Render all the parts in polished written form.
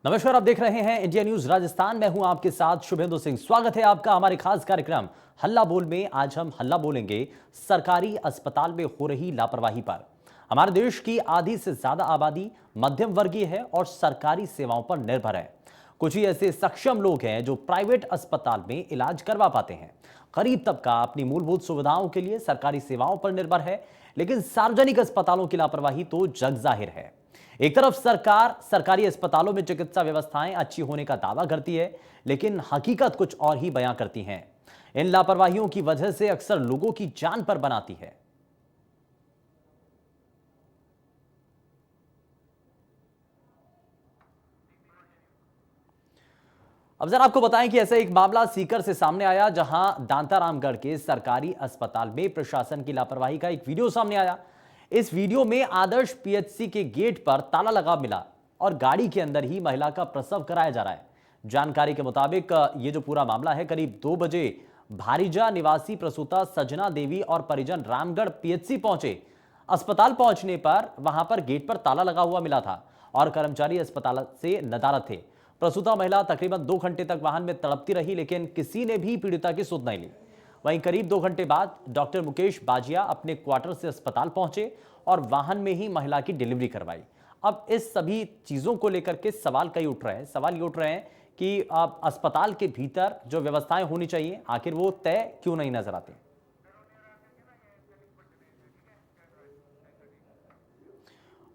नमस्कार, आप देख रहे हैं इंडिया न्यूज राजस्थान। मैं हूं आपके साथ शुभेंदु सिंह। स्वागत है आपका हमारे खास कार्यक्रम हल्ला बोल में। आज हम हल्ला बोलेंगे सरकारी अस्पताल में हो रही लापरवाही पर। हमारे देश की आधी से ज्यादा आबादी मध्यम वर्गीय है और सरकारी सेवाओं पर निर्भर है। कुछ ही ऐसे सक्षम लोग हैं जो प्राइवेट अस्पताल में इलाज करवा पाते हैं। गरीब तबका अपनी मूलभूत सुविधाओं के लिए सरकारी सेवाओं पर निर्भर है, लेकिन सार्वजनिक अस्पतालों की लापरवाही तो जग जाहिर है। एक तरफ सरकार सरकारी अस्पतालों में चिकित्सा व्यवस्थाएं अच्छी होने का दावा करती है, लेकिन हकीकत कुछ और ही बयां करती है। इन लापरवाहियों की वजह से अक्सर लोगों की जान पर बनाती है। अब जरा आपको बताएं कि ऐसा एक मामला सीकर से सामने आया, जहां दांतारामगढ़ के सरकारी अस्पताल में प्रशासन की लापरवाही का एक वीडियो सामने आया। इस वीडियो में आदर्श पीएचसी के गेट पर ताला लगा मिला और गाड़ी के अंदर ही महिला का प्रसव कराया जा रहा है। जानकारी के मुताबिक ये जो पूरा मामला है, करीब 2 बजे भारीजा निवासी प्रसूता सजना देवी और परिजन रामगढ़ पीएचसी पहुंचे। अस्पताल पहुंचने पर वहां पर गेट पर ताला लगा हुआ मिला था और कर्मचारी अस्पताल से नदारद थे। प्रसूता महिला तकरीबन 2 घंटे तक वाहन में तड़पती रही, लेकिन किसी ने भी पीड़िता की सुध नहीं ली। वहीं करीब 2 घंटे बाद डॉक्टर मुकेश बाजिया अपने क्वार्टर से अस्पताल पहुंचे और वाहन में ही महिला की डिलीवरी करवाई। अब इस सभी चीजों को लेकर के सवाल कई उठ रहे हैं। सवाल ये उठ रहे हैं कि अब अस्पताल के भीतर जो व्यवस्थाएं होनी चाहिए, आखिर वो तय क्यों नहीं नजर आती।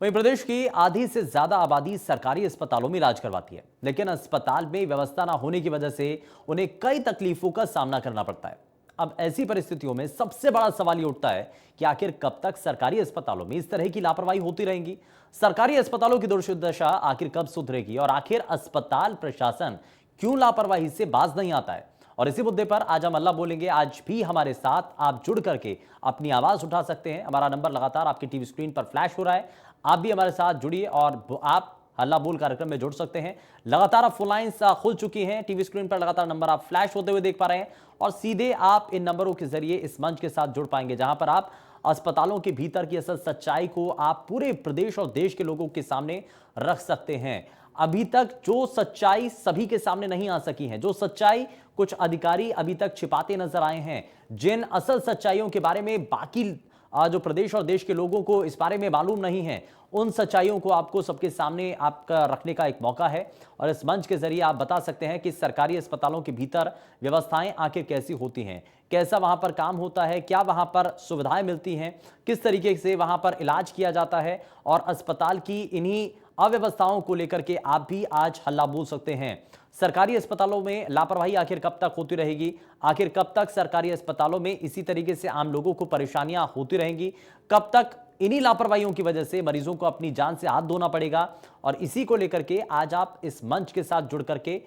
वहीं प्रदेश की आधी से ज्यादा आबादी सरकारी अस्पतालों में इलाज करवाती है, लेकिन अस्पताल में व्यवस्था ना होने की वजह से उन्हें कई तकलीफों का सामना करना पड़ता है। अब ऐसी परिस्थितियों में सबसे बड़ा सवाल ये उठता है कि आखिर कब तक सरकारी अस्पतालों में इस तरह की लापरवाही होती रहेगी। सरकारी अस्पतालों की दुर्दशा आखिर कब सुधरेगी और आखिर अस्पताल प्रशासन क्यों लापरवाही से बाज नहीं आता है। और इसी मुद्दे पर आज हम अल्लाह बोलेंगे। आज भी हमारे साथ आप जुड़ करके अपनी आवाज उठा सकते हैं। हमारा नंबर लगातार आपकी टीवी स्क्रीन पर फ्लैश हो रहा है। आप भी हमारे साथ जुड़िए और आप हल्ला बोल कार्यक्रम में जुड़ सकते हैं। लगातार अब फोन लाइन्स खुल चुकी हैं। टीवी स्क्रीन पर लगातार नंबर आप फ्लैश होते हुए देख पा रहे हैं और सीधे आप इन नंबरों के जरिए इस मंच के साथ जुड़ पाएंगे, जहां पर आप अस्पतालों के भीतर की असल सच्चाई को आप पूरे प्रदेश और देश के लोगों के सामने रख सकते हैं। अभी तक जो सच्चाई सभी के सामने नहीं आ सकी है, जो सच्चाई कुछ अधिकारी अभी तक छिपाते नजर आए हैं, जिन असल सच्चाइयों के बारे में बाकी जो प्रदेश और देश के लोगों को इस बारे में मालूम नहीं है, उन सच्चाइयों को आपको सबके सामने आपका रखने का एक मौका है। और इस मंच के जरिए आप बता सकते हैं कि सरकारी अस्पतालों के भीतर व्यवस्थाएं आखिर कैसी होती हैं, कैसा वहां पर काम होता है, क्या वहां पर सुविधाएं मिलती हैं, किस तरीके से वहां पर इलाज किया जाता है। और अस्पताल की इन्हीं अव्यवस्थाओं को लेकर के आप भी आज हल्ला बोल सकते हैं। सरकारी अस्पतालों में लापरवाही आखिर कब तक होती रहेगी, आखिर कब तक सरकारी अस्पतालों में इसी तरीके से आम लोगों को परेशानियां होती रहेंगी, कब तक इन्हीं लापरवाहियों की वजह से मरीजों को अपनी जान से हाथ धोना पड़ेगा। और इसी को लेकर के आज आप इस मंच के साथ जुड़ करके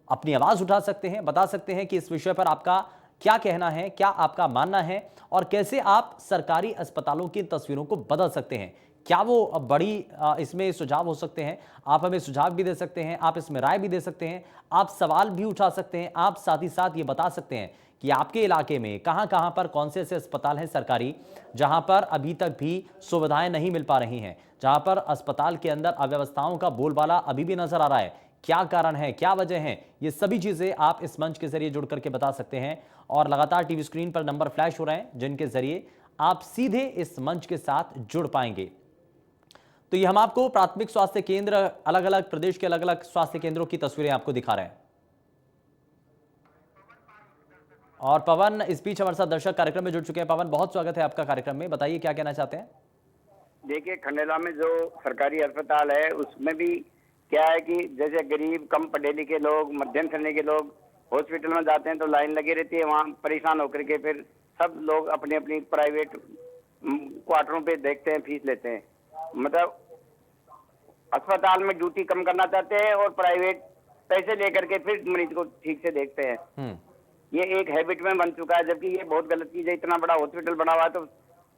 अपनी आवाज उठा सकते हैं, बता सकते हैं कि इस विषय पर आपका क्या कहना है, क्या आपका मानना है और कैसे आप सरकारी अस्पतालों की तस्वीरों को बदल सकते हैं। क्या वो बड़ी इसमें सुझाव हो सकते हैं। आप हमें सुझाव भी दे सकते हैं, आप इसमें राय भी दे सकते हैं, आप सवाल भी उठा सकते हैं। आप साथ ही साथ ये बता सकते हैं कि आपके इलाके में कहां कहां पर कौन से ऐसे अस्पताल हैं सरकारी, जहां पर अभी तक भी सुविधाएं नहीं मिल पा रही हैं, जहां पर अस्पताल के अंदर अव्यवस्थाओं का बोलबाला अभी भी नजर आ रहा है। क्या कारण है, क्या वजह है, ये सभी चीजें आप इस मंच के जरिए जुड़ करके बता सकते हैं। और लगातार टीवी स्क्रीन पर नंबर फ्लैश हो रहे हैं, जिनके जरिए आप सीधे इस मंच के साथ जुड़ पाएंगे। तो ये हम आपको प्राथमिक स्वास्थ्य केंद्र, अलग अलग प्रदेश के अलग अलग स्वास्थ्य केंद्रों की तस्वीरें आपको दिखा रहे हैं। और पवन इस बीच हमारे साथ दर्शक कार्यक्रम में जुड़ चुके हैं। पवन, बहुत स्वागत है आपका कार्यक्रम में। बताइए क्या कहना चाहते हैं। देखिए, खंडेला में जो सरकारी अस्पताल है उसमें भी क्या है कि जैसे गरीब, कम पढ़े लिखे लोग, मध्यम श्रेणी के लोग हॉस्पिटल में जाते हैं तो लाइन लगी रहती है। वहाँ परेशान होकर के फिर सब लोग अपनी अपनी प्राइवेट क्वार्टरों पे देखते हैं, फीस लेते हैं। मतलब अस्पताल में ड्यूटी कम करना चाहते हैं और प्राइवेट पैसे लेकर के फिर मरीज को ठीक से देखते हैं। ये एक हैबिट में बन चुका है, जबकि ये बहुत गलत चीज है। इतना बड़ा हॉस्पिटल बना हुआ है तो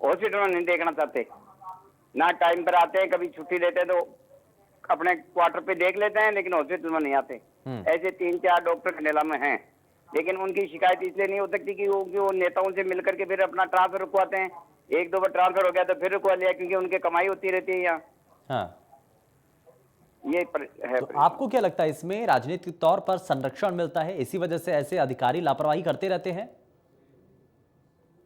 हॉस्पिटल में नहीं देखना चाहते, ना टाइम पर आते हैं। कभी छुट्टी लेते हैं तो अपने क्वार्टर पे देख लेते हैं, लेकिन हॉस्पिटल में नहीं आते। ऐसे 3-4 डॉक्टर खंडेला में हैं, लेकिन उनकी शिकायत इसलिए नहीं हो सकती कि वो नेताओं से मिलकर के फिर अपना ट्रांसफर रुकवाते हैं। 1-2 बार ट्रांसफर हो गया तो फिर रुकवा लिया, क्योंकि उनकी कमाई होती रहती है यहाँ। हाँ। है तो परेशान। आपको क्या लगता है इसमें राजनीतिक तौर पर संरक्षण मिलता है, इसी वजह से ऐसे अधिकारी लापरवाही करते रहते हैं?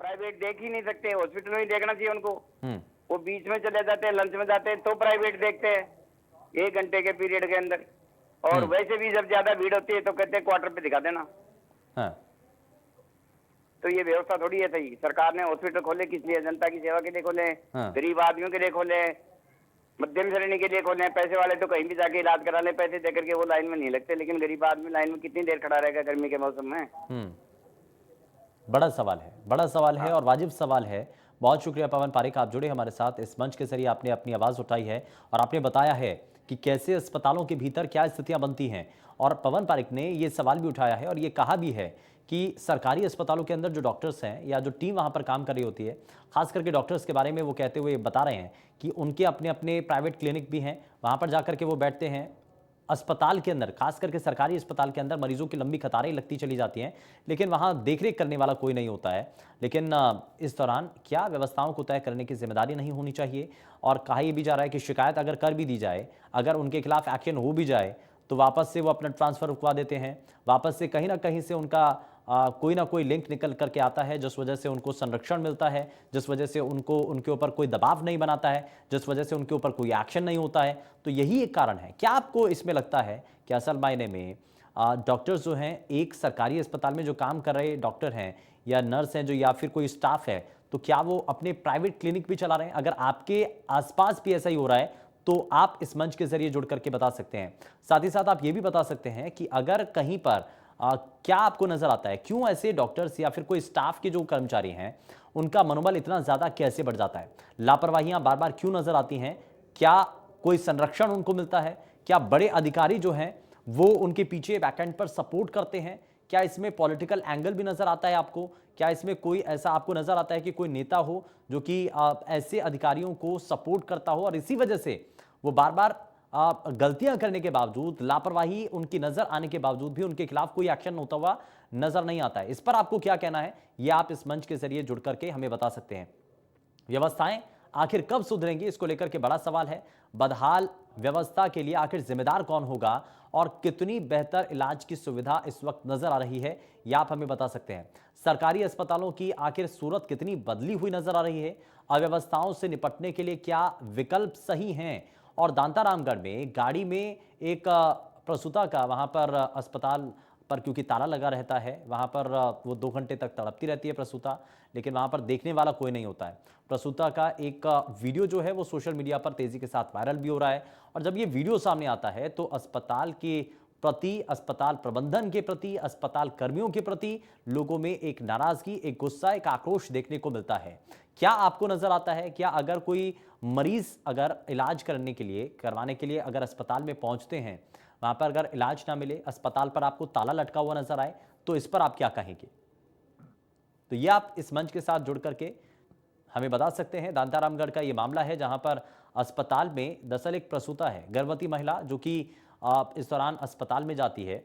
प्राइवेट देख ही नहीं सकते, हॉस्पिटल में ही देखना चाहिए उनको। हम्म। वो बीच में चले जाते हैं, लंच में जाते हैं तो प्राइवेट देखते हैं 1 घंटे के पीरियड के अंदर। और हम्म। वैसे भी जब ज्यादा भीड़ होती है तो कहते हैं क्वार्टर पे दिखा देना। हाँ। तो ये व्यवस्था थोड़ी है सही। सरकार ने हॉस्पिटल खोले किस लिए? जनता की सेवा के लिए खोले, हाँ। गरीब आदमियों के लिए खोले, मध्यम श्रेणी के लिए खोले। पैसे वाले तो कहीं भी जाके इलाज करा ले, पैसे देकर के वो लाइन में नहीं लगते, लेकिन गरीब आदमी लाइन में कितनी देर खड़ा रहेगा गर्मी के मौसम में? हम्म। बड़ा सवाल है, बड़ा सवाल है और वाजिब सवाल है। बहुत शुक्रिया पवन पारेख, आप जुड़े हमारे साथ। इस मंच के जरिए आपने अपनी आवाज़ उठाई है और आपने बताया है कि कैसे अस्पतालों के भीतर क्या स्थितियां बनती हैं। और पवन पारेख ने ये सवाल भी उठाया है और ये कहा भी है कि सरकारी अस्पतालों के अंदर जो डॉक्टर्स हैं या जो टीम वहाँ पर काम कर रही होती है, खास करके डॉक्टर्स के बारे में वो कहते हुए बता रहे हैं कि उनके अपने अपने प्राइवेट क्लिनिक भी हैं, वहाँ पर जाकर के वो बैठते हैं। अस्पताल के अंदर, खास करके सरकारी अस्पताल के अंदर मरीजों की लंबी कतारें लगती चली जाती हैं, लेकिन वहां देखरेख करने वाला कोई नहीं होता है। लेकिन इस दौरान क्या व्यवस्थाओं को तय करने की जिम्मेदारी नहीं होनी चाहिए? और कहा यह भी जा रहा है कि शिकायत अगर कर भी दी जाए, अगर उनके खिलाफ एक्शन हो भी जाए, तो वापस से वो अपना ट्रांसफर रुकवा देते हैं, वापस से कहीं ना कहीं से उनका कोई ना कोई लिंक निकल करके आता है, जिस वजह से उनको संरक्षण मिलता है, जिस वजह से उनको उनके ऊपर कोई दबाव नहीं बनाता है, जिस वजह से उनके ऊपर कोई एक्शन नहीं होता है। तो यही एक कारण है। क्या आपको इसमें लगता है कि असल मायने में डॉक्टर्स जो हैं, एक सरकारी अस्पताल में जो काम कर रहे डॉक्टर हैं या नर्स हैं जो, या फिर कोई स्टाफ है, तो क्या वो अपने प्राइवेट क्लिनिक भी चला रहे हैं? अगर आपके आसपास भी ऐसा ही हो रहा है तो आप इस मंच के जरिए जुड़ करके बता सकते हैं। साथ ही साथ आप ये भी बता सकते हैं कि अगर कहीं पर क्या आपको नजर आता है, क्यों ऐसे डॉक्टर्स या फिर कोई स्टाफ के जो कर्मचारी हैं उनका मनोबल इतना ज्यादा कैसे बढ़ जाता है? लापरवाहियां बार बार क्यों नजर आती हैं? क्या कोई संरक्षण उनको मिलता है? क्या बड़े अधिकारी जो हैं वो उनके पीछे बैकएंड पर सपोर्ट करते हैं? क्या इसमें पॉलिटिकल एंगल भी नजर आता है आपको? क्या इसमें कोई ऐसा आपको नजर आता है कि कोई नेता हो जो कि ऐसे अधिकारियों को सपोर्ट करता हो और इसी वजह से वो बार बार गलतियां करने के बावजूद, लापरवाही उनकी नजर आने के बावजूद भी उनके खिलाफ कोई एक्शन होता हुआ नजर नहीं आता है? इस पर आपको क्या कहना है, यह आप इस मंच के जरिए जुड़ करके हमें बता सकते हैं। व्यवस्थाएं आखिर कब सुधरेंगी, इसको लेकर के बड़ा सवाल है। बदहाल व्यवस्था के लिए आखिर जिम्मेदार कौन होगा और कितनी बेहतर इलाज की सुविधा इस वक्त नजर आ रही है, यह आप हमें बता सकते हैं। सरकारी अस्पतालों की आखिर सूरत कितनी बदली हुई नजर आ रही है? अव्यवस्थाओं से निपटने के लिए क्या विकल्प सही हैं? और दांतारामगढ़ में गाड़ी में एक प्रसूता का, वहां पर अस्पताल पर क्योंकि ताला लगा रहता है, वहां पर वो 2 घंटे तक तड़पती रहती है प्रसूता, लेकिन वहां पर देखने वाला कोई नहीं होता है। प्रसूता का एक वीडियो जो है वो सोशल मीडिया पर तेजी के साथ वायरल भी हो रहा है और जब ये वीडियो सामने आता है तो अस्पताल के प्रति, अस्पताल प्रबंधन के प्रति, अस्पताल कर्मियों के प्रति लोगों में एक नाराजगी, एक गुस्सा, एक आक्रोश देखने को मिलता है। क्या आपको नजर आता है, क्या अगर कोई मरीज अगर इलाज करने के लिए, करवाने के लिए अगर अस्पताल में पहुंचते हैं, वहां पर अगर इलाज ना मिले, अस्पताल पर आपको ताला लटका हुआ नजर आए, तो इस पर आप क्या कहेंगे? तो ये आप इस मंच के साथ जुड़ करके हमें बता सकते हैं। दांतारामगढ़ का ये मामला है जहां पर अस्पताल में दरअसल एक प्रसूता है, गर्भवती महिला, जो कि इस दौरान अस्पताल में जाती है,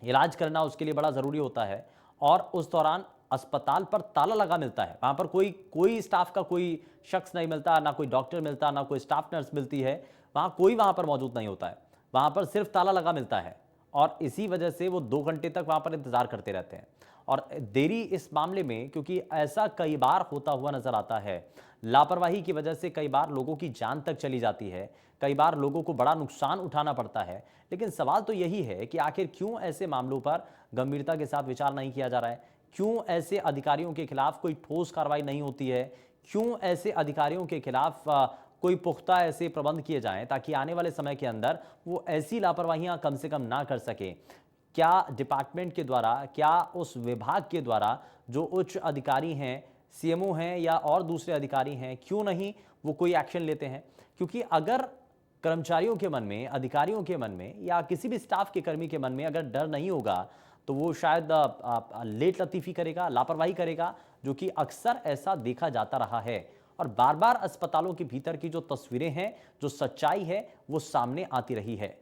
इलाज करना उसके लिए बड़ा जरूरी होता है और उस दौरान अस्पताल पर ताला लगा मिलता है। वहां पर कोई कोई स्टाफ का कोई शख्स नहीं मिलता, ना कोई डॉक्टर मिलता, ना कोई स्टाफ नर्स मिलती है, वहां कोई वहां पर मौजूद नहीं होता है, वहां पर सिर्फ ताला लगा मिलता है और इसी वजह से वो 2 घंटे तक वहां पर इंतजार करते रहते हैं। और देरी इस मामले में, क्योंकि ऐसा कई बार होता हुआ नजर आता है, लापरवाही की वजह से कई बार लोगों की जान तक चली जाती है, कई बार लोगों को बड़ा नुकसान उठाना पड़ता है। लेकिन सवाल तो यही है कि आखिर क्यों ऐसे मामलों पर गंभीरता के साथ विचार नहीं किया जा रहा है? क्यों ऐसे अधिकारियों के खिलाफ कोई ठोस कार्रवाई नहीं होती है? क्यों ऐसे अधिकारियों के खिलाफ कोई पुख्ता ऐसे प्रबंध किए जाएं ताकि आने वाले समय के अंदर वो ऐसी लापरवाहियां कम से कम ना कर सके? क्या डिपार्टमेंट के द्वारा, क्या उस विभाग के द्वारा जो उच्च अधिकारी हैं, सीएमओ हैं या और दूसरे अधिकारी हैं, क्यों नहीं वो कोई एक्शन लेते हैं? क्योंकि अगर कर्मचारियों के मन में, अधिकारियों के मन में या किसी भी स्टाफ के कर्मी के मन में अगर डर नहीं होगा तो वो शायद लेट लतीफी करेगा, लापरवाही करेगा, जो कि अक्सर ऐसा देखा जाता रहा है। और बार बार अस्पतालों के भीतर की जो तस्वीरें हैं, जो सच्चाई है, वो सामने आती रही है।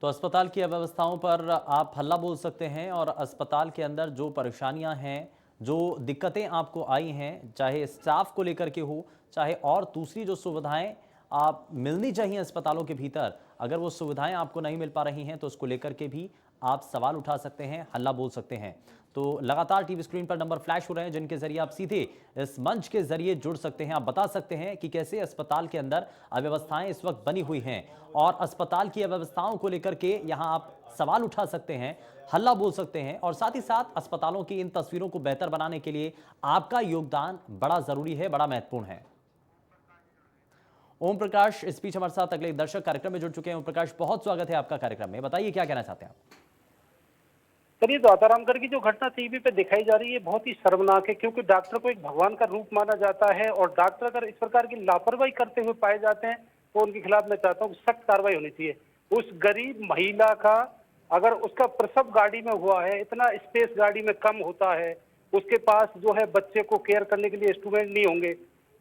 तो अस्पताल की अव्यवस्थाओं पर आप हल्ला बोल सकते हैं और अस्पताल के अंदर जो परेशानियां हैं, जो दिक्कतें आपको आई हैं, चाहे स्टाफ को लेकर के हो, चाहे और दूसरी जो सुविधाएं आप मिलनी चाहिए अस्पतालों के भीतर, अगर वो सुविधाएं आपको नहीं मिल पा रही हैं तो उसको लेकर के भी आप सवाल उठा सकते हैं, हल्ला बोल सकते हैं। तो लगातार टीवी स्क्रीन पर नंबर फ्लैश हो रहे हैं जिनके जरिए आप सीधे इस मंच के जरिए जुड़ सकते हैं। आप बता सकते हैं कि कैसे अस्पताल के अंदर अव्यवस्थाएं इस वक्त बनी हुई हैं और अस्पताल की अव्यवस्थाओं को लेकर के यहां आप सवाल उठा सकते हैं, हल्ला बोल सकते हैं और साथ ही साथ अस्पतालों की इन तस्वीरों को बेहतर बनाने के लिए आपका योगदान बड़ा जरूरी है, बड़ा महत्वपूर्ण है। ओम प्रकाश इस बीच हमारे साथ अगले दर्शक कार्यक्रम में जुड़ चुके हैं। ओम प्रकाश, बहुत स्वागत है आपका कार्यक्रम में। बताइए क्या कहना चाहते हैं आप? सर, ये दातारामगढ़ की जो घटना टीवी पे दिखाई जा रही है बहुत ही शर्मनाक है, क्योंकि डॉक्टर को एक भगवान का रूप माना जाता है और डॉक्टर अगर इस प्रकार की लापरवाही करते हुए पाए जाते हैं तो उनके खिलाफ मैं चाहता हूँ सख्त कार्रवाई होनी चाहिए। उस गरीब महिला का अगर उसका प्रसव गाड़ी में हुआ है, इतना स्पेस गाड़ी में कम होता है, उसके पास जो है बच्चे को केयर करने के लिए इंस्ट्रूमेंट नहीं होंगे,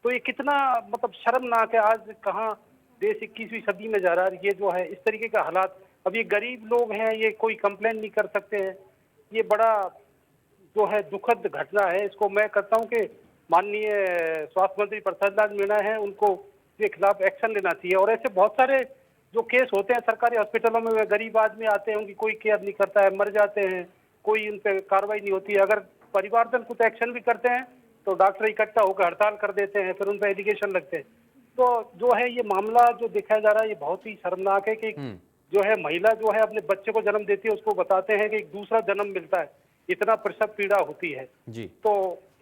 तो ये कितना मतलब शर्मनाक है। आज कहाँ देश 21वीं सदी में जा रहा है, ये जो है इस तरीके का हालात। अब ये गरीब लोग हैं, ये कोई कंप्लेन नहीं कर सकते हैं। ये बड़ा जो है दुखद घटना है। इसको मैं कहता हूं कि माननीय स्वास्थ्य मंत्री प्रसाद मीणा है, उनको के खिलाफ एक्शन लेना चाहिए। और ऐसे बहुत सारे जो केस होते हैं सरकारी हॉस्पिटलों में, वे गरीब आदमी आते हैं, उनकी कोई केयर नहीं करता है, मर जाते हैं, कोई उन पर कार्रवाई नहीं होती है। अगर परिवारजन कुछ एक्शन भी करते हैं तो डॉक्टर इकट्ठा होकर हड़ताल कर देते हैं, फिर उन पर एलिगेशन लगते हैं। तो जो है ये मामला जो दिखाया जा रहा है ये बहुत ही शर्मनाक है कि जो है महिला जो है अपने बच्चे को जन्म देती है, उसको बताते हैं कि एक दूसरा जन्म मिलता है, इतना प्रसव पीड़ा होती है जी। तो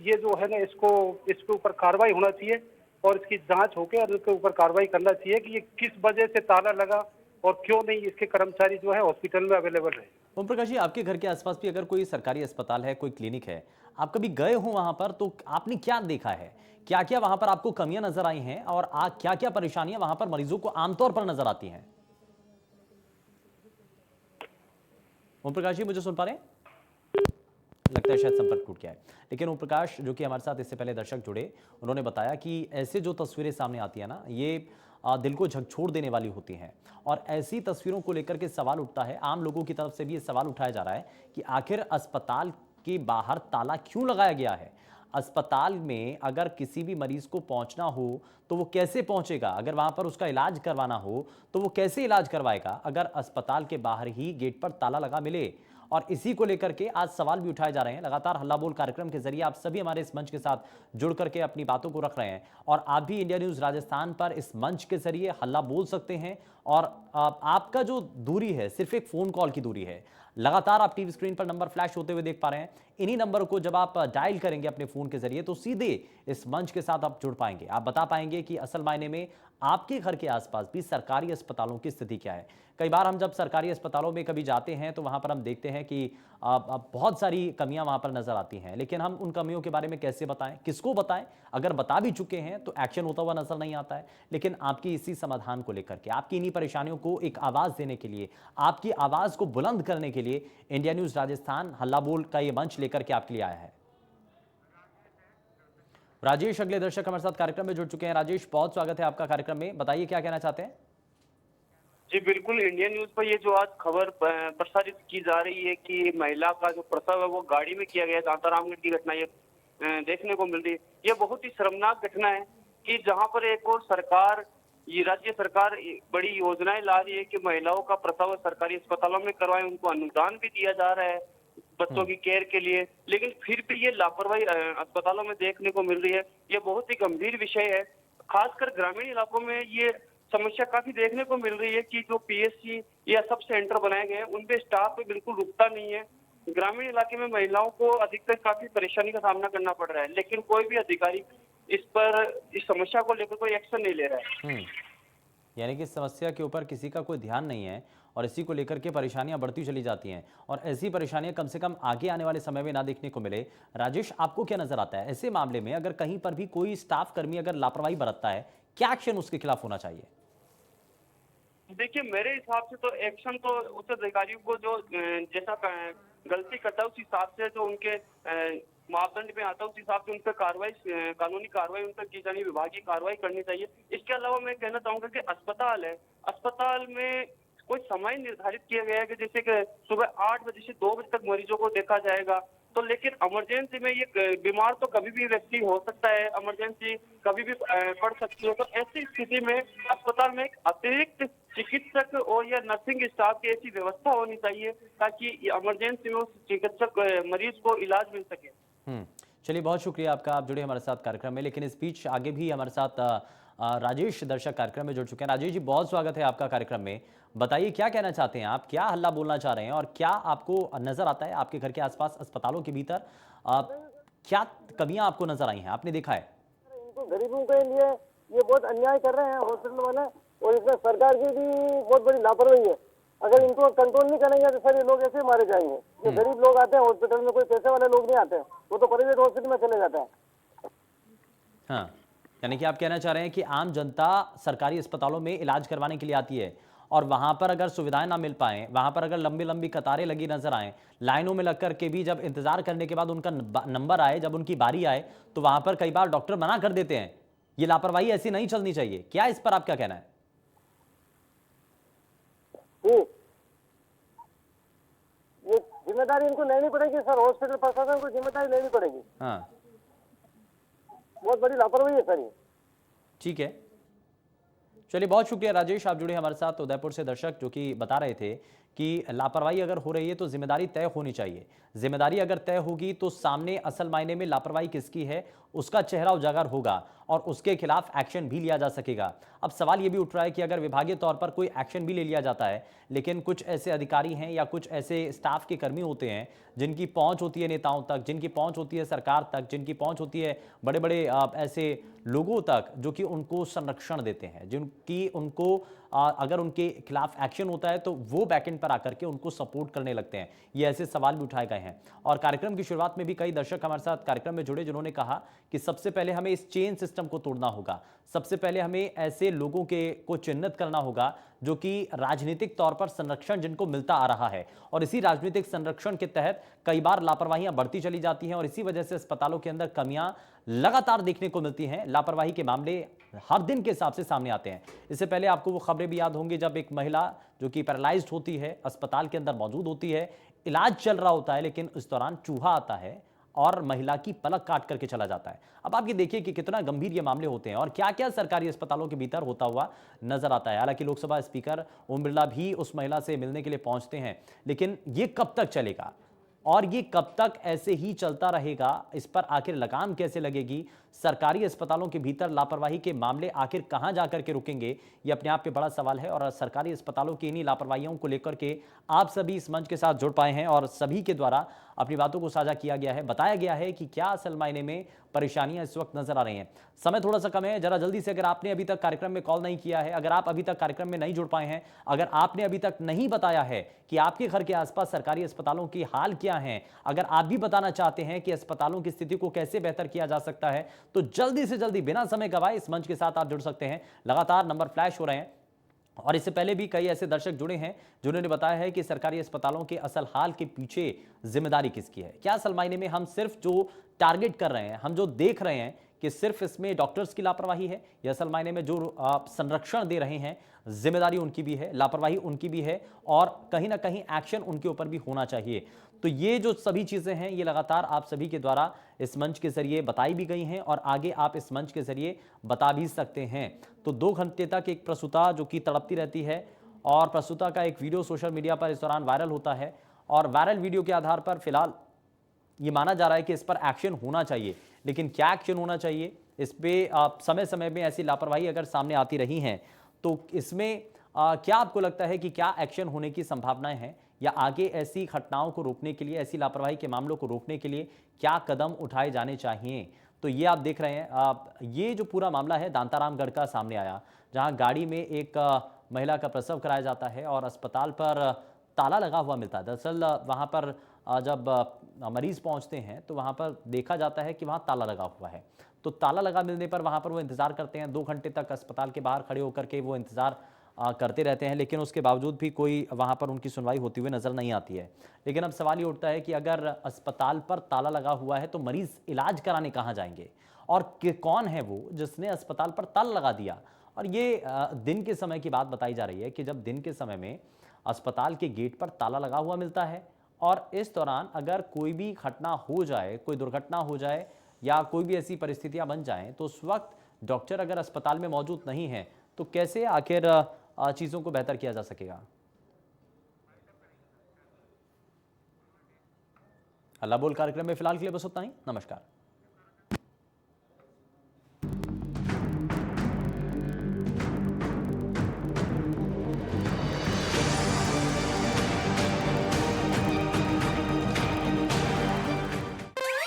ये जो है ना इसके ऊपर कार्रवाई होना चाहिए और इसकी जांच होकर और इसके ऊपर कार्रवाई करना चाहिए कि ये किस वजह से ताला लगा और क्यों नहीं इसके कर्मचारी जो है हॉस्पिटल में अवेलेबल रहे। ओम प्रकाश जी, आपके घर के आसपास भी अगर कोई सरकारी अस्पताल है, कोई क्लिनिक है, आप कभी गए हो वहां पर तो आपने क्या देखा है? क्या क्या वहां पर आपको कमियां नजर आई हैं और क्या क्या परेशानियां वहां पर मरीजों को आमतौर पर नजर आती हैं? ओम प्रकाश जी, मुझे सुन पा रहे हैं? लगता है शायद संपर्क टूट गया है। लेकिन ओम प्रकाश जो कि हमारे साथ इससे पहले दर्शक जुड़े, उन्होंने बताया कि ऐसे जो तस्वीरें सामने आती है ना, ये दिल को झकझोर देने वाली होती हैं और ऐसी तस्वीरों को लेकर के सवाल उठता है। आम लोगों की तरफ से भी ये सवाल उठाया जा रहा है कि आखिर अस्पताल के बाहर ताला क्यों लगाया गया है? अस्पताल में अगर किसी भी मरीज को पहुंचना हो तो वो कैसे पहुंचेगा? अगर वहां पर उसका इलाज करवाना हो तो वो कैसे इलाज करवाएगा अगर अस्पताल के बाहर ही गेट पर ताला लगा मिले? और इसी को लेकर के आज सवाल भी उठाए जा रहे हैं। लगातार हल्ला बोल कार्यक्रम के जरिए आप सभी हमारे इस मंच के साथ जुड़ करके अपनी बातों को रख रहे हैं और आप भी इंडिया न्यूज राजस्थान पर इस मंच के जरिए हल्ला बोल सकते हैं। और आपका जो दूरी है सिर्फ एक फोन कॉल की दूरी है। लगातार आप टीवी स्क्रीन पर नंबर फ्लैश होते हुए देख पा रहे हैं। इन्हीं नंबर को जब आप डायल करेंगे अपने फोन के जरिए तो सीधे इस मंच के साथ आप जुड़ पाएंगे। आप बता पाएंगे कि असल मायने में आपके घर के आसपास भी सरकारी अस्पतालों की स्थिति क्या है। कई बार हम जब सरकारी अस्पतालों में कभी जाते हैं तो वहां पर हम देखते हैं कि बहुत सारी कमियां वहां पर नजर आती हैं, लेकिन हम उन कमियों के बारे में कैसे बताएं, किसको बताएं? अगर बता भी चुके हैं तो एक्शन होता हुआ नजर नहीं आता है। लेकिन आपकी इसी समाधान को लेकर के, आपकी इन्हीं परेशानियों को एक आवाज देने के लिए, आपकी आवाज को बुलंद करने के लिए इंडिया न्यूज राजस्थान हल्ला बोल का ये मंच लेकर के आपके लिए आया है। राजेश अगले दर्शक हमारे साथ कार्यक्रम में जुड़ चुके हैं। राजेश, बहुत स्वागत है आपका कार्यक्रम में। बताइए क्या कहना चाहते हैं? जी बिल्कुल, इंडिया न्यूज पर ये जो आज खबर प्रसारित की जा रही है कि महिला का जो प्रसव है वो गाड़ी में किया गया, दातारामगढ़ की घटना ये देखने को मिल रही है। ये बहुत ही शर्मनाक घटना है कि जहां पर एक और सरकार, ये राज्य सरकार बड़ी योजनाएं ला रही है कि महिलाओं का प्रसव सरकारी अस्पतालों में करवाएं, उनको अनुदान भी दिया जा रहा है बच्चों की केयर के लिए, लेकिन फिर भी ये लापरवाही अस्पतालों में देखने को मिल रही है। ये बहुत ही गंभीर विषय है। खासकर ग्रामीण इलाकों में ये समस्या काफी देखने को मिल रही है कि जो पीएचसी या सब सेंटर बनाए गए हैं उनपे स्टाफ पे बिल्कुल रुकता नहीं है। ग्रामीण इलाके में महिलाओं को अधिकतर काफी परेशानी का सामना करना पड़ रहा है, लेकिन कोई भी अधिकारी इस समस्या को लेकर कोई एक्शन नहीं ले रहा है। यानी कि इस समस्या के ऊपर किसी का कोई ध्यान नहीं है और इसी को लेकर के परेशानियां बढ़ती चली जाती हैं और ऐसी परेशानियां कम से कम आगे आने वाले समय में ना देखने को मिले। राजेश, आपको क्या नजर आता है ऐसे मामले में? अगर कहीं पर भी कोई स्टाफ कर्मी अगर लापरवाही बरतता है, क्या एक्शन उसके खिलाफ होना चाहिए? देखिए, मेरे हिसाब से तो एक्शन तो उस अधिकारियों को जो जैसा गलती करता है उस हिसाब से, जो उनके मापदंड में आता है उस हिसाब से उन पर कार्रवाई, कानूनी कार्रवाई उन पर की जानी, विभागीय कार्रवाई करनी चाहिए। इसके अलावा मैं कहना चाहूंगा कि अस्पताल है, अस्पताल में कोई समय निर्धारित किया गया है कि जैसे कि सुबह 8 बजे से 2 बजे तक मरीजों को देखा जाएगा। तो लेकिन इमरजेंसी में ये बीमार तो कभी भी व्यक्ति हो सकता है, इमरजेंसी कभी भी पड़ सकती है। तो ऐसी स्थिति में अस्पताल में एक अतिरिक्त चिकित्सक और या नर्सिंग स्टाफ की ऐसी व्यवस्था होनी चाहिए ताकि इमरजेंसी में उस चिकित्सक मरीज को इलाज मिल सके। चलिए, बहुत शुक्रिया आपका, आप जुड़े हमारे साथ कार्यक्रम में। लेकिन इस बीच आगे भी हमारे साथ राजेश दर्शक कार्यक्रम में जुड़ चुके हैं। राजेश जी, बहुत स्वागत है आपका कार्यक्रम में। बताइए, क्या कहना चाहते हैं आप, क्या हल्ला बोलना चाह रहे हैं और क्या आपको नजर आता है आपके घर के आसपास अस्पतालों के भीतर क्या कमियां आपको नजर आई हैं, आपने देखा है? इनको गरीबों के लिए ये बहुत अन्याय कर रहे हैं हॉस्पिटल वाले, और इसमें सरकार की भी बहुत बड़ी लापरवाही है। अगर इनको कंट्रोल नहीं करेंगे तो सर ये लोग ऐसे ही मारे जाएंगे। जो गरीब लोग आते हैं हॉस्पिटल में, कोई पैसे वाले लोग नहीं आते, वो तो प्राइवेट हॉस्पिटल में चले जाते हैं। हाँ, यानी कि आप कहना चाह रहे हैं कि आम जनता सरकारी अस्पतालों में इलाज करवाने के लिए आती है और वहां पर अगर सुविधाएं ना मिल पाए, वहां पर अगर लंबी लंबी कतारें लगी नजर आए, लाइनों में लग करके भी जब इंतजार करने के बाद उनका नंबर आए, जब उनकी बारी आए, तो वहां पर कई बार डॉक्टर मना कर देते हैं। ये लापरवाही ऐसी नहीं चलनी चाहिए। क्या इस पर आप क्या कहना है? ये जिम्मेदारी इनको लेनी पड़ेगी सर, हॉस्पिटल प्रशासन को जिम्मेदारी लेनी पड़ेगी। हाँ, बहुत बड़ी लापरवाही है सर ये। ठीक है, चलिए, बहुत शुक्रिया राजेश, आप जुड़े हमारे साथ उदयपुर से दर्शक, जो कि बता रहे थे कि लापरवाही अगर हो रही है तो जिम्मेदारी तय होनी चाहिए। जिम्मेदारी अगर तय होगी तो सामने असल मायने में लापरवाही किसकी है उसका चेहरा उजागर होगा और उसके खिलाफ एक्शन भी लिया जा सकेगा। अब सवाल यह भी उठ रहा है कि अगर विभागीय तौर पर कोई एक्शन भी ले लिया जाता है, लेकिन कुछ ऐसे अधिकारी हैं या कुछ ऐसे स्टाफ के कर्मी होते हैं जिनकी पहुंच होती है नेताओं तक, जिनकी पहुंच होती है सरकार तक, जिनकी पहुंच होती है बड़े बड़े ऐसे लोगों तक जो कि उनको संरक्षण देते हैं, जिनकी उनको अगर उनके खिलाफ एक्शन होता है तो वो बैकएंड पर आकर के उनको सपोर्ट करने लगते हैं। ये ऐसे सवाल भी उठाए गए हैं और कार्यक्रम की शुरुआत में भी कई दर्शक हमारे साथ कार्यक्रम में जुड़े जिन्होंने कहा कि सबसे पहले हमें इस चेन सिस्टम को तोड़ना होगा। सबसे पहले हमें ऐसे लोगों को चिन्हित करना होगा जो कि राजनीतिक तौर पर संरक्षण जिनको मिलता आ रहा है और इसी राजनीतिक संरक्षण के तहत कई बार लापरवाहियां बढ़ती चली जाती हैं और इसी वजह से अस्पतालों के अंदर कमियां लगातार देखने को मिलती हैं। लापरवाही के मामले हर दिन के हिसाब से सामने आते हैं। इससे पहले आपको वो खबरें भी याद होंगी जब एक महिला जो कि पैरालाइज्ड होती है अस्पताल के अंदर मौजूद होती है, इलाज चल रहा होता है, लेकिन इस दौरान चूहा आता है और महिला की पलक काट करके चला जाता है। अब आप ये देखिए कि कितना गंभीर ये मामले होते हैं और क्या क्या सरकारी अस्पतालों के भीतर होता हुआ नजर आता है। हालांकि लोकसभा स्पीकर ओम बिरला भी उस महिला से मिलने के लिए पहुंचते हैं, लेकिन ये कब तक चलेगा और ये कब तक ऐसे ही चलता रहेगा? इस पर आखिर लगाम कैसे लगेगी? सरकारी अस्पतालों के भीतर लापरवाही के मामले आखिर कहां जाकर के रुकेंगे? ये अपने आप पे बड़ा सवाल है और सरकारी अस्पतालों की इन्हीं लापरवाहियों को लेकर के आप सभी इस मंच के साथ जुड़ पाए हैं और सभी के द्वारा अपनी बातों को साझा किया गया है, बताया गया है कि क्या असल मायने में परेशानियां इस वक्त नजर आ रही हैं। समय थोड़ा सा कम है, जरा जल्दी से, अगर आपने अभी तक कार्यक्रम में कॉल नहीं किया है, अगर आप अभी तक कार्यक्रम में नहीं जुड़ पाए हैं, अगर आपने अभी तक नहीं बताया है कि आपके घर के आसपास सरकारी अस्पतालों की हाल क्या है, अगर आप भी बताना चाहते हैं कि अस्पतालों की स्थिति को कैसे बेहतर किया जा सकता है, तो जल्दी से जल्दी बिना समय गवाए इस मंच के साथ आप जुड़ सकते हैं। लगातार नंबर फ्लैश हो रहे हैं और इससे पहले भी कई ऐसे दर्शक जुड़े हैं जिन्होंने बताया है कि सरकारी अस्पतालों के असल हाल के पीछे जिम्मेदारी किसकी है। क्या असल मायने में हम सिर्फ जो टारगेट कर रहे हैं, हम जो देख रहे हैं कि सिर्फ इसमें डॉक्टर्स की लापरवाही है, या असल मायने में जो संरक्षण दे रहे हैं जिम्मेदारी उनकी भी है, लापरवाही उनकी भी है और कहीं ना कहीं एक्शन उनके ऊपर भी होना चाहिए। तो ये जो सभी चीजें हैं ये लगातार आप सभी के द्वारा इस मंच के जरिए बताई भी गई हैं और आगे आप इस मंच के जरिए बता भी सकते हैं। तो 2 घंटे तक एक प्रसूता जो कि तड़पती रहती है और प्रसूता का एक वीडियो सोशल मीडिया पर इस दौरान वायरल होता है और वायरल वीडियो के आधार पर फिलहाल ये माना जा रहा है कि इस पर एक्शन होना चाहिए। लेकिन क्या एक्शन होना चाहिए इस पर समय समय में ऐसी लापरवाही अगर सामने आती रही हैं तो इसमें क्या आपको लगता है कि क्या एक्शन होने की संभावनाएं हैं या आगे ऐसी घटनाओं को रोकने के लिए, ऐसी लापरवाही के मामलों को रोकने के लिए क्या कदम उठाए जाने चाहिए? तो ये आप देख रहे हैं, ये जो पूरा मामला है दांतारामगढ़ का सामने आया, जहां गाड़ी में एक महिला का प्रसव कराया जाता है और अस्पताल पर ताला लगा हुआ मिलता है। दरअसल वहां पर जब मरीज पहुंचते हैं तो वहां पर देखा जाता है कि वहां ताला लगा हुआ है। तो ताला लगा मिलने पर वहां पर वो इंतजार करते हैं, 2 घंटे तक अस्पताल के बाहर खड़े होकर के वो इंतजार करते रहते हैं, लेकिन उसके बावजूद भी कोई वहां पर उनकी सुनवाई होती हुई नजर नहीं आती है। लेकिन अब सवाल ये उठता है कि अगर अस्पताल पर ताला लगा हुआ है तो मरीज इलाज कराने कहाँ जाएंगे और कौन है वो जिसने अस्पताल पर ताला लगा दिया? और ये दिन के समय की बात बताई जा रही है कि जब दिन के समय में अस्पताल के गेट पर ताला लगा हुआ मिलता है और इस दौरान अगर कोई भी घटना हो जाए, कोई दुर्घटना हो जाए या कोई भी ऐसी परिस्थितियां बन जाएं, तो उस वक्त डॉक्टर अगर अस्पताल में मौजूद नहीं है तो कैसे आखिर चीज़ों को बेहतर किया जा सकेगा। अल्लाह बोल कार्यक्रम में फिलहाल के लिए बस उतना ही। नमस्कार।